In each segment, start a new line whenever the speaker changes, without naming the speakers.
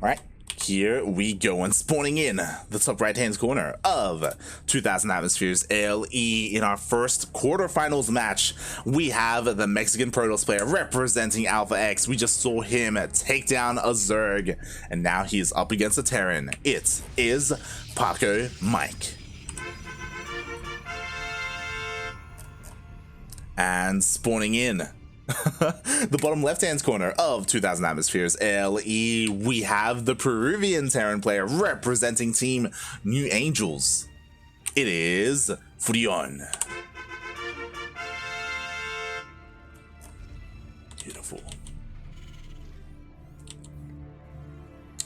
Alright, here we go, and spawning in the top right hand corner of 2000 Atmospheres LE in our first quarterfinals match, we have the Mexican Protoss player representing Alpha X. We just saw him take down a Zerg, and now he is up against a Terran. It is Pacomike. And spawning in the bottom left-hand corner of 2000 Atmospheres LE, we have the Peruvian Terran player representing Team New Angels. It is Furion. Beautiful.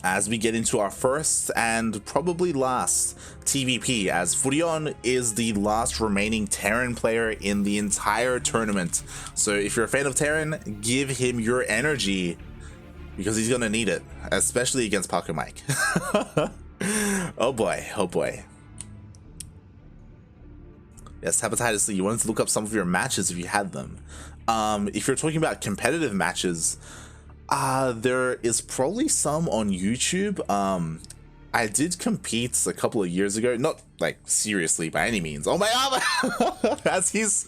As we get into our first and probably last TVP, as Furion is the last remaining Terran player in the entire tournament. So if you're a fan of Terran, give him your energy, because he's gonna need it, especially against Pacomike. Oh boy, oh boy. Yes, Hepatitis C, you wanted to look up some of your matches if you had them. If you're talking about competitive matches, there is probably some on YouTube. I did compete a couple of years ago, not like seriously by any means. Oh my god! As he's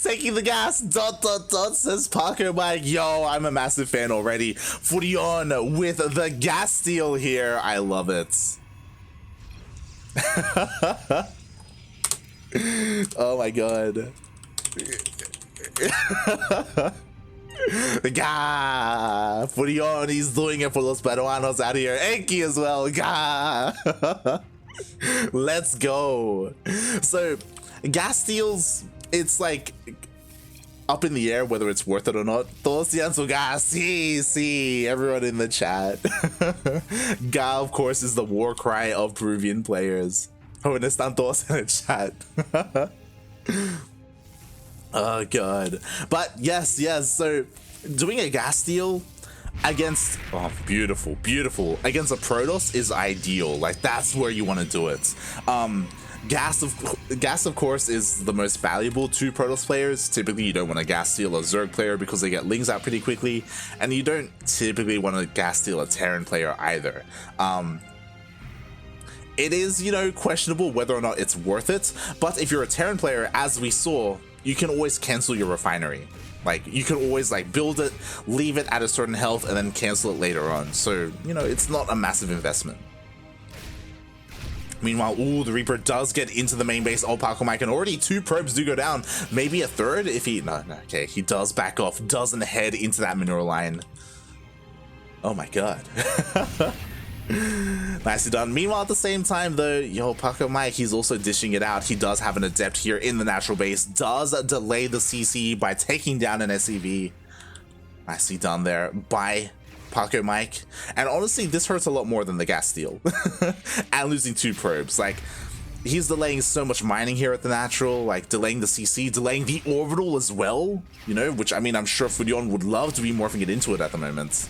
taking the gas. Dot dot dot, says Pacomike. Yo, I'm a massive fan already. Furion with the gas steal here. I love it. Oh my god. Gah! Furion, he's doing it for los peruanos out here. Enki as well. Gah! Let's go. So, gas steals, it's like up in the air whether it's worth it or not. Todos su gas. Sí, everyone in the chat. Gah, of course, is the war cry of Peruvian players. Oh, and están todos en el chat. Oh god. But yes, so doing a gas steal against, oh beautiful, against a Protoss is ideal. Like, that's where you want to do it. Gas of course is the most valuable to Protoss players. Typically you don't want to gas steal a Zerg player because they get lings out pretty quickly, and you don't typically want to gas steal a Terran player either. It is, you know, questionable whether or not it's worth it, but if you're a Terran player, as we saw, you can always cancel your refinery. Like, you can always like build it, leave it at a certain health, and then cancel it later on. So, you know, it's not a massive investment. Meanwhile, ooh, the Reaper does get into the main base of Pacomike, and already 2 probes do go down. Maybe a third if he, no, okay, he does back off, doesn't head into that mineral line. Oh my god. Nicely done. Meanwhile, at the same time though, yo, Pacomike, he's also dishing it out. He does have an adept here in the natural base, does delay the CC by taking down an SCV. Nicely done there by Pacomike. And honestly, this hurts a lot more than the gas steal. And losing 2 probes. Like, he's delaying so much mining here at the natural, like delaying the CC, delaying the orbital as well, you know, which, I mean, I'm sure Furion would love to be morphing it into it at the moment.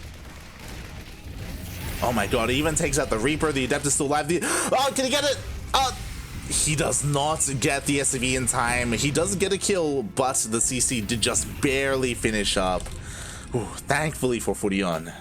Oh my god, he even takes out the Reaper. The Adept is still alive. Oh, can he get it? He does not get the SCV in time. He does get a kill, but the CC did just barely finish up. Ooh, thankfully for Furion.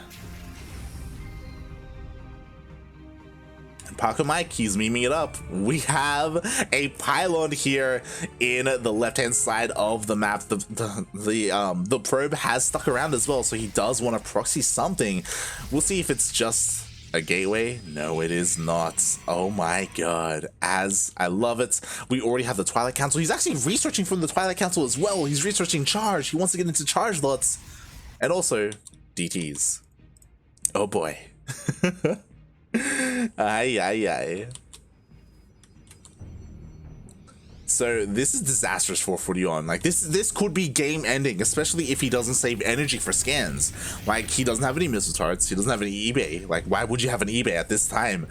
Pacomike, he's memeing it up. We have a pylon here in the left-hand side of the map. The probe has stuck around as well, so he does want to proxy something. We'll see if it's just a gateway. No, it is not. Oh my god. As I love it. We already have the Twilight Council. He's actually researching from the Twilight Council as well. He's researching charge. He wants to get into charge lots. And also DTs. Oh boy. Ay. So this is disastrous for Furion. Like, this could be game ending, especially if he doesn't save energy for scans. Like, he doesn't have any missile turrets, he doesn't have any eBay. Like, why would you have an eBay at this time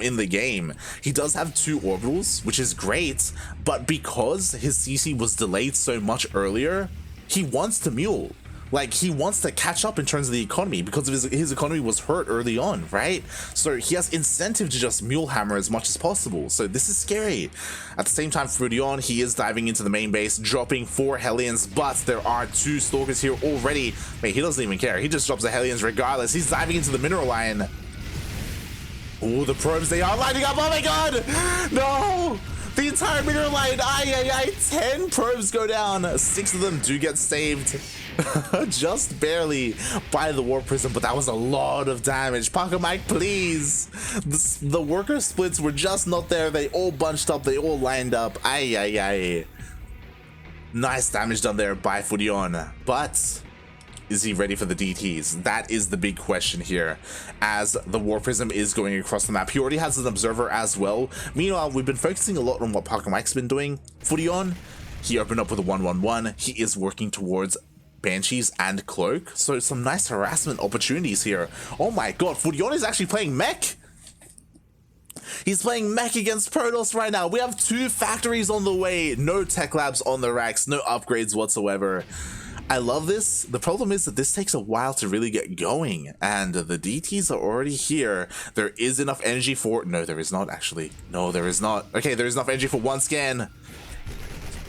in the game? He does have 2 orbitals, which is great, but because his CC was delayed so much earlier, he wants to mule. Like, he wants to catch up in terms of the economy because of his economy was hurt early on, right? So he has incentive to just mule hammer as much as possible. So this is scary. At the same time, Furion, he is diving into the main base, dropping 4 Hellions, but there are 2 Stalkers here already. Wait, he doesn't even care. He just drops the Hellions regardless. He's diving into the mineral line. Oh, the probes, they are lining up. Oh my god! No! The entire mirror line. Aye. 10 probes go down. 6 of them do get saved. Just barely by the Warp Prism, but that was a lot of damage. Pacomike, please. The worker splits were just not there. They all bunched up. They all lined up. Aye. Nice damage done there by Furion. But is he ready for the DTs? That is the big question here, as the War Prism is going across the map. He already has an observer as well. Meanwhile, we've been focusing a lot on what Pacomike's been doing. Furion, he opened up with a 1-1-1. He is working towards Banshees and Cloak, so some nice harassment opportunities here. Oh my god, Furion is actually playing mech. He's playing mech against Protoss right now. We have 2 factories on the way, no tech labs on the racks, no upgrades whatsoever. I love this. The problem is that this takes a while to really get going, and the DTs are already here. There is enough energy for... No, there is not, actually. No, there is not. Okay, there is enough energy for 1 scan.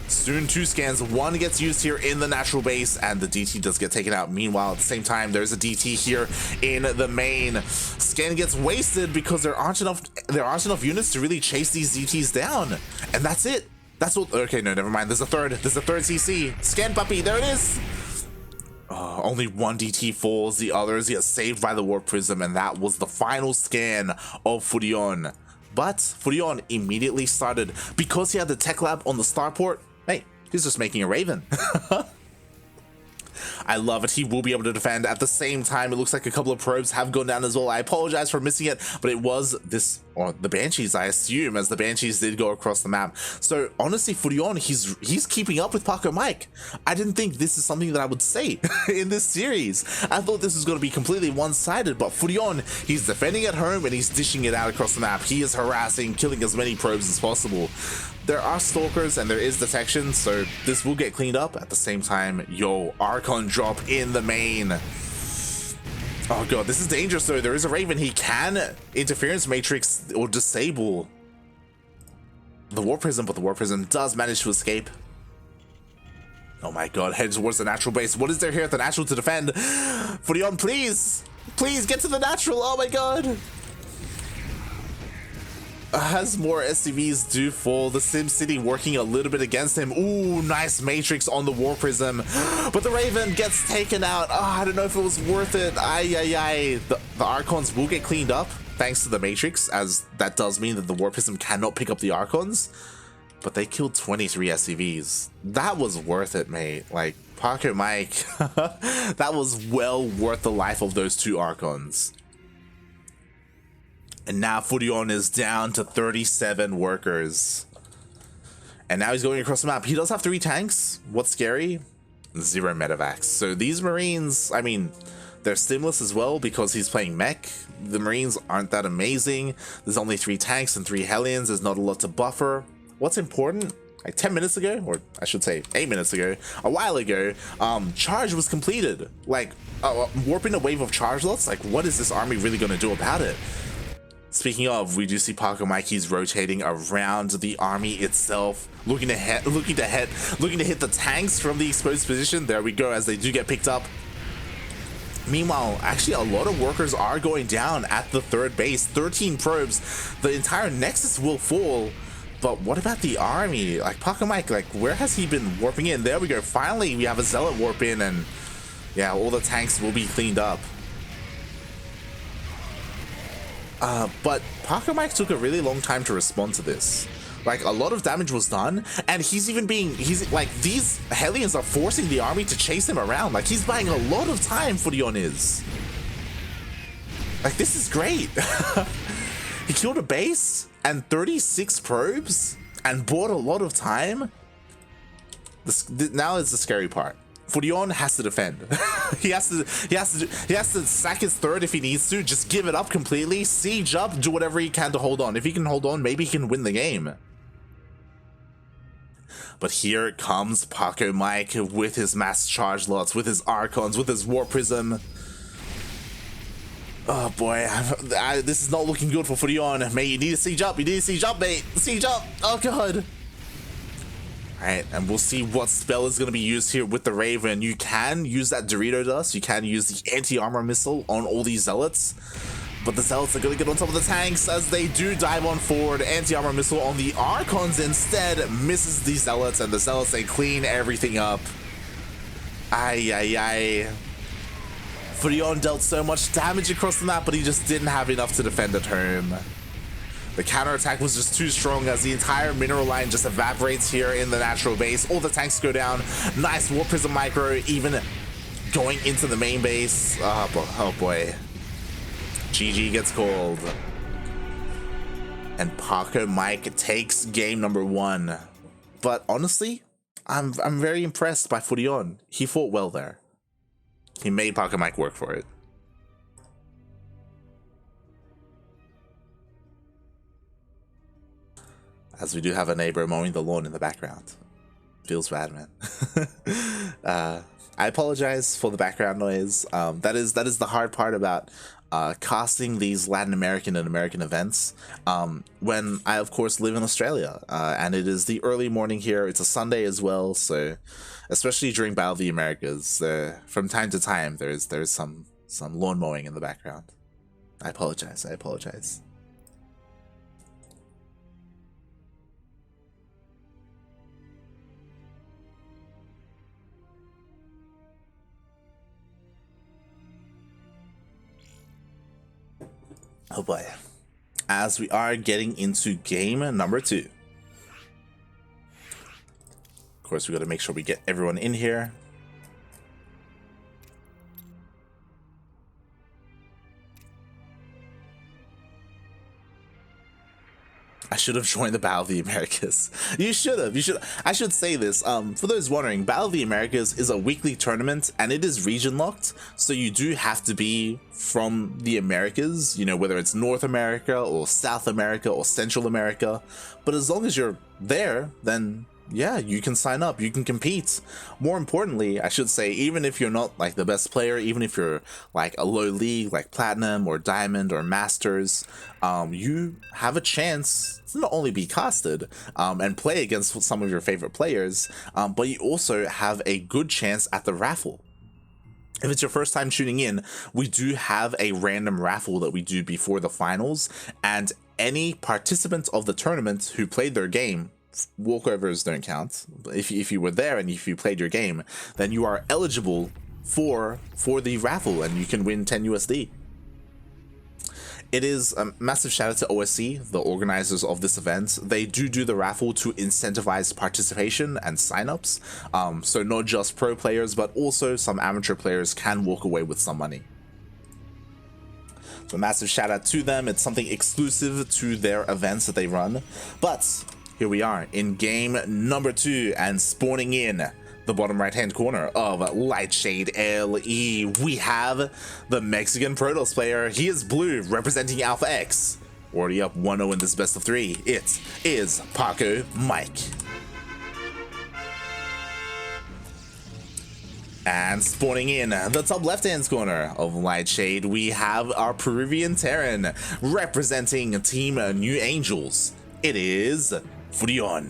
Soon 2 scans. 1 gets used here in the natural base, and the DT does get taken out. Meanwhile, at the same time, there's a DT here in the main. Scan gets wasted because there aren't enough units to really chase these DTs down, and that's it. That's what. Okay, no, never mind. There's a third CC. Scan puppy, there it is. Only 1 DT falls. The others get saved by the Warp Prism, and that was the final scan of Furion. But Furion immediately started, because he had the tech lab on the starport. Hey, he's just making a Raven. I love it. He will be able to defend. At the same time, it looks like a couple of probes have gone down as well. I apologize for missing it, but it was this, or the Banshees, I assume, as the Banshees did go across the map. So honestly, Furion, he's keeping up with Pacomike. I didn't think this is something that I would say in this series. I thought this was going to be completely one-sided, but Furion, he's defending at home and he's dishing it out across the map. He is harassing, killing as many probes as possible. There are stalkers and there is detection, so this will get cleaned up. At the same time, yo, Archon drop in the main. Oh god, this is dangerous though. There is a Raven. He can interference matrix or disable the War Prism, but the War Prism does manage to escape. Oh my god, head towards the natural base. What is there here at the natural to defend? Furion, please! Please get to the natural! Oh my god! As more SCVs do fall, the SimCity working a little bit against him. Ooh, nice matrix on the War Prism. But the Raven gets taken out. Oh, I don't know if it was worth it. Aye. The Archons will get cleaned up thanks to the matrix, as that does mean that the War Prism cannot pick up the Archons. But they killed 23 SCVs. That was worth it, mate. Like, Pacomike, that was well worth the life of those 2 Archons. And now Furion is down to 37 workers. And now he's going across the map. He does have 3 tanks. What's scary? 0 medevacs. So these Marines, I mean, they're stimulus as well because he's playing mech. The Marines aren't that amazing. There's only 3 tanks and 3 Hellions. There's not a lot to buffer. What's important? Like 10 minutes ago, or I should say 8 minutes ago, a while ago, charge was completed. Like, warping a wave of charge lots, like what is this army really going to do about it? Speaking of, we do see Pacomike, he's rotating around the army itself, looking to hit the tanks from the exposed position. There we go, as they do get picked up. Meanwhile, actually a lot of workers are going down at the 3rd base. 13 probes. The entire Nexus will fall. But what about the army? Like Pacomike, like where has he been warping in? There we go. Finally, we have a Zealot warp in, and yeah, all the tanks will be cleaned up. But Pacomike took a really long time to respond to this. Like, a lot of damage was done, and he's like, these Hellions are forcing the army to chase him around. Like, he's buying a lot of time, Furion is. Like, this is great. He killed a base and 36 probes and bought a lot of time. Now is the scary part. Furion has to defend. he has to sack his 3rd if he needs to. Just give it up completely. Siege up. Do whatever he can to hold on. If he can hold on, maybe he can win the game. But here comes Pacomike with his mass charge lots, with his Archons, with his War Prism. Oh boy, this is not looking good for Furion. Mate, you need to siege up. You need to siege up, mate. Siege up. Oh god. Alright, and we'll see what spell is going to be used here with the Raven. You can use that Dorito Dust. You can use the anti-armor missile on all these Zealots. But the Zealots are going to get on top of the tanks as they do dive on forward. Anti-armor missile on the Archons instead misses the Zealots, and the Zealots, they clean everything up. Ay, ay, ay. Furion dealt so much damage across the map, but he just didn't have enough to defend at home. The counterattack was just too strong as the entire mineral line just evaporates here in the natural base. All the tanks go down. Nice Warp Prism Micro, even going into the main base. Oh boy. GG gets called. And Pacomike takes game number 1. But honestly, I'm very impressed by Furion. He fought well there. He made Pacomike work for it. As we do have a neighbor mowing the lawn in the background. Feels bad, man. I apologize for the background noise. That is the hard part about casting these Latin American and American events when I of course live in Australia, and it is the early morning here. It's a Sunday as well, so especially during Battle of the Americas, from time to time there's some lawn mowing in the background. I apologize. Oh boy. As we are getting into game number 2. Of course, we got to make sure we get everyone in here. I should have joined the Battle of the Americas. You should have. I should say this. For those wondering, Battle of the Americas is a weekly tournament and it is region locked. So you do have to be from the Americas, you know, whether it's North America or South America or Central America. But as long as you're there, then yeah, you can sign up, you can compete. More importantly, I should say, even if you're not like the best player, even if you're like a low league like Platinum or Diamond or Masters, you have a chance to not only be casted and play against some of your favorite players, but you also have a good chance at the raffle. If it's your first time tuning in, we do have a random raffle that we do before the finals, and any participant of the tournament who played their game, walkovers don't count. If you were there and if you played your game, then you are eligible for the raffle and you can win 10 USD. It is a massive shout out to OSC, the organizers of this event. They do the raffle to incentivize participation and signups. So not just pro players, but also some amateur players can walk away with some money. So massive shout out to them. It's something exclusive to their events that they run. But here we are in game number 2 and spawning in the bottom right hand corner of Lightshade LE. We have the Mexican Protoss player. He is blue, representing Alpha X. Already up 1-0 in this best of 3. It is Pacomike. And spawning in the top left hand corner of Lightshade, we have our Peruvian Terran representing Team New Angels. It is Furion.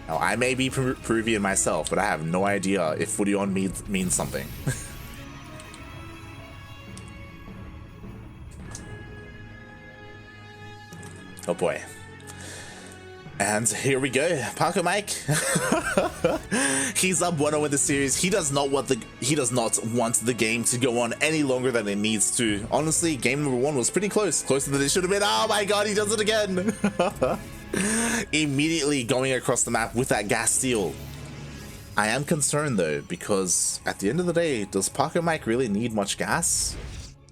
Now, I may be Peruvian myself, but I have no idea if Furion means something. Oh boy. And here we go, Pacomike. He's up 1-0 in the series. He does not want the game to go on any longer than it needs to. Honestly, game number 1 was pretty closer than it should have been. Oh my god, he does it again. Immediately going across the map with that gas steal. I am concerned though, because at the end of the day, does Pacomike really need much gas?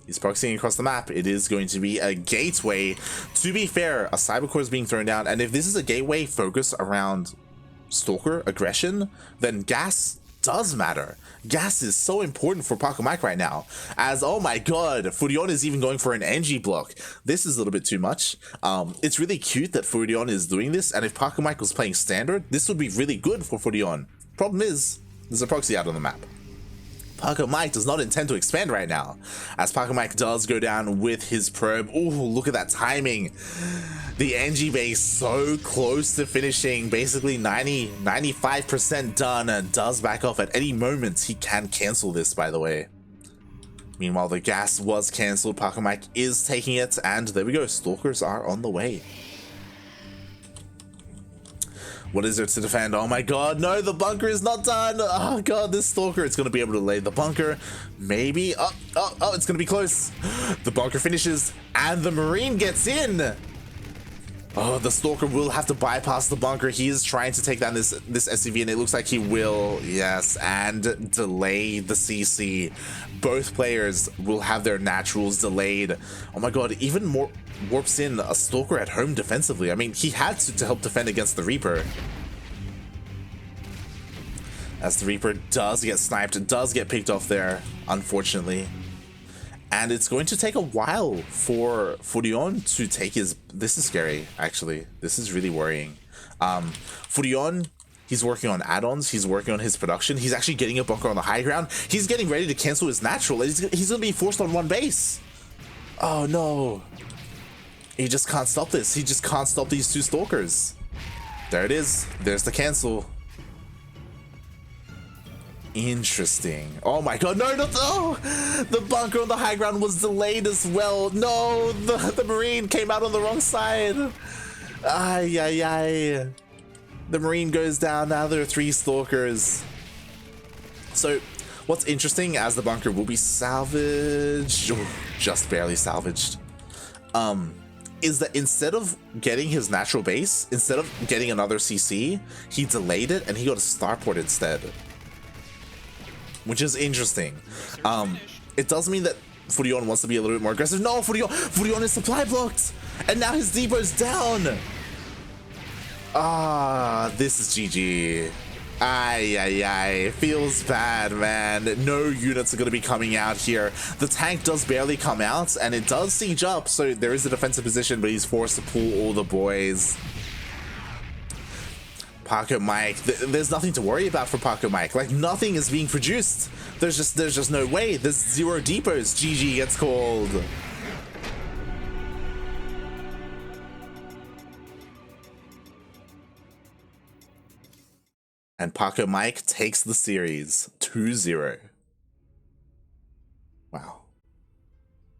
He's proxying across the map. It is going to be a gateway. To be fair, a Cybercore is being thrown down, and if this is a gateway focused around Stalker aggression, then gas does matter. Gas is so important for Pacomike right now, as oh my god, Furion is even going for an NG block. This is a little bit too much. It's really cute that Furion is doing this, and if Pacomike was playing standard, this would be really good for Furion. Problem is, there's a proxy out on the map. Pacomike does not intend to expand right now, as Pacomike does go down with his probe. Ooh, look at that timing. The NG base so close to finishing, basically 95% done, and does back off at any moment. He can cancel this, by the way. Meanwhile, the gas was cancelled. Pacomike is taking it, and there we go. Stalkers are on the way. What is there to defend? Oh my god, no, the bunker is not done. Oh god, this Stalker, it's going to be able to lay the bunker. Maybe. Oh, it's going to be close. The bunker finishes, and the Marine gets in. Oh, the Stalker will have to bypass the bunker. He is trying to take down this SCV, and it looks like he will. Yes, and delay the CC. Both players will have their naturals delayed. Oh my god, even more warps in a Stalker at home defensively. I mean, he had to help defend against the Reaper. As the Reaper does get sniped, does get picked off there, unfortunately. And it's going to take a while for Furion to take his... This is scary, actually. This is really worrying. Furion, he's working on add-ons. He's working on his production. He's actually getting a bunker on the high ground. He's getting ready to cancel his natural. He's going to be forced on one base. Oh, no. He just can't stop this. He just can't stop these two Stalkers. There it is. There's the cancel. Interesting. Oh my god, no, the bunker on the high ground was delayed as well. No, the Marine came out on the wrong side. Ay. The Marine goes down. Now there are 3 Stalkers. So what's interesting, as the bunker will be salvaged, just barely salvaged, is that instead of getting his natural base, instead of getting another CC, he delayed it and he got a starport instead. Which is interesting. It does mean that Furion wants to be a little bit more aggressive. No, Furion is supply blocked! And now his depot's down! This is GG. Ay. Feels bad, man. No units are going to be coming out here. The tank does barely come out, and it does siege up, so there is a defensive position, but he's forced to pull all the boys. Pacomike, there's nothing to worry about for Pacomike. Like, nothing is being produced. There's just no way. There's 0 depots. GG gets called. And Pacomike takes the series 2-0.